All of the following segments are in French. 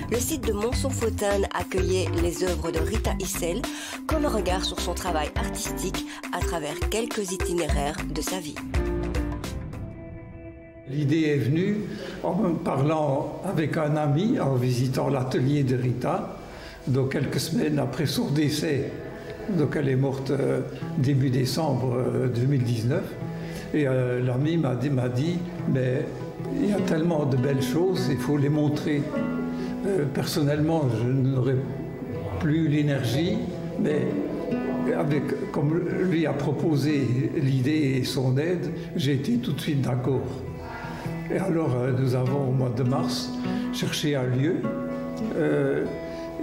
le site de Monceau-Fautane accueillait les œuvres de Rita Issel comme un regard sur son travail artistique à travers quelques itinéraires de sa vie. L'idée est venue en me parlant avec un ami, en visitant l'atelier de Rita, donc quelques semaines après son décès. Donc elle est morte début décembre 2019. Et l'ami m'a dit, mais il y a tellement de belles choses, il faut les montrer. Personnellement, je n'aurais plus l'énergie, mais comme lui a proposé l'idée et son aide, j'ai été tout de suite d'accord. Et alors, nous avons, au mois de mars, cherché un lieu.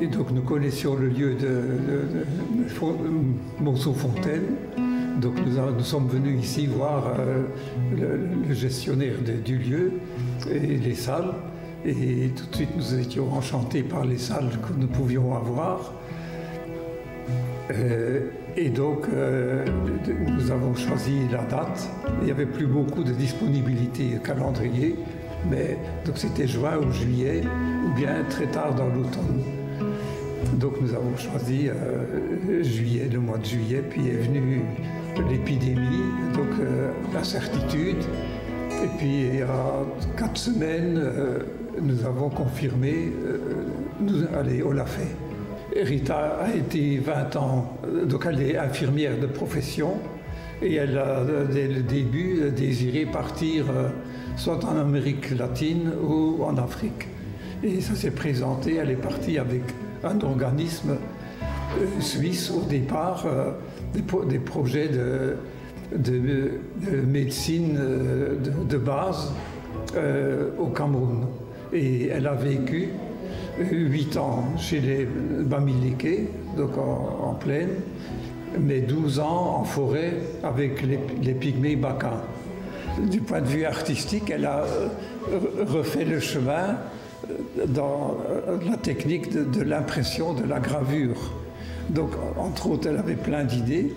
Et donc, nous connaissions le lieu de Monceau-Fautane. Donc, nous sommes venus ici voir le gestionnaire du lieu et les salles. Et tout de suite, nous étions enchantés par les salles que nous pouvions avoir. Et donc, nous avons choisi la date. Il n'y avait plus beaucoup de disponibilité calendrier, mais donc c'était juin ou juillet, ou bien très tard dans l'automne. Donc nous avons choisi juillet, le mois de juillet, puis est venue l'épidémie, donc l'incertitude. Et puis il y a 4 semaines, nous avons confirmé, allez, on l'a fait. Rita a été 20 ans, donc elle est infirmière de profession et elle a dès le début désiré partir soit en Amérique latine ou en Afrique. Et ça s'est présenté, elle est partie avec un organisme suisse au départ, des projets de médecine de base au Cameroun. Et elle a vécu 8 ans chez les Bamileke, donc en plaine, mais 12 ans en forêt avec les pygmées Baka. Du point de vue artistique, elle a refait le chemin dans la technique de l'impression, de la gravure. Donc, entre autres, elle avait plein d'idées.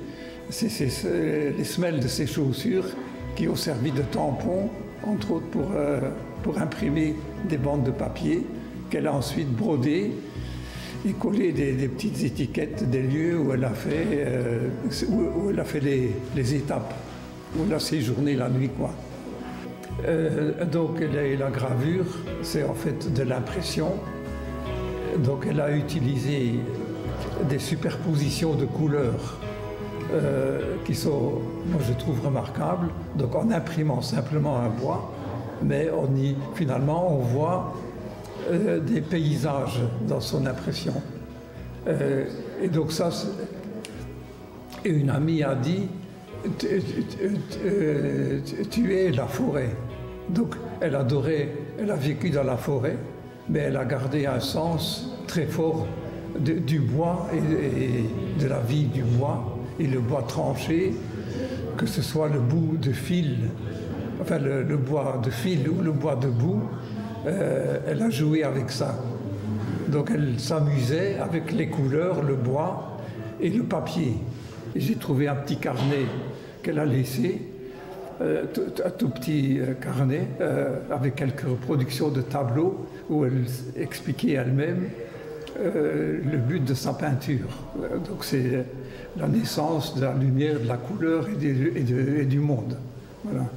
C'est les semelles de ses chaussures qui ont servi de tampons, entre autres pour imprimer des bandes de papier, qu'elle a ensuite brodé et collé des petites étiquettes des lieux où elle a fait les étapes, où elle a séjourné la nuit, quoi. Donc la gravure, c'est en fait de l'impression. Donc elle a utilisé des superpositions de couleurs qui sont, moi je trouve, remarquables. Donc en imprimant simplement un bois, mais finalement on voit des paysages dans son impression. Et donc ça, et une amie a dit, tu es la forêt. Donc elle adorait, elle a vécu dans la forêt, mais elle a gardé un sens très fort du bois et de la vie du bois, et le bois tranché, que ce soit le bout de fil, enfin le bois de fil ou le bois de boue. Elle a joué avec ça. Donc elle s'amusait avec les couleurs, le bois et le papier. Et j'ai trouvé un petit carnet qu'elle a laissé, un tout petit carnet avec quelques reproductions de tableaux où elle expliquait elle-même le but de sa peinture. Donc c'est la naissance de la lumière, de la couleur et du monde. Voilà.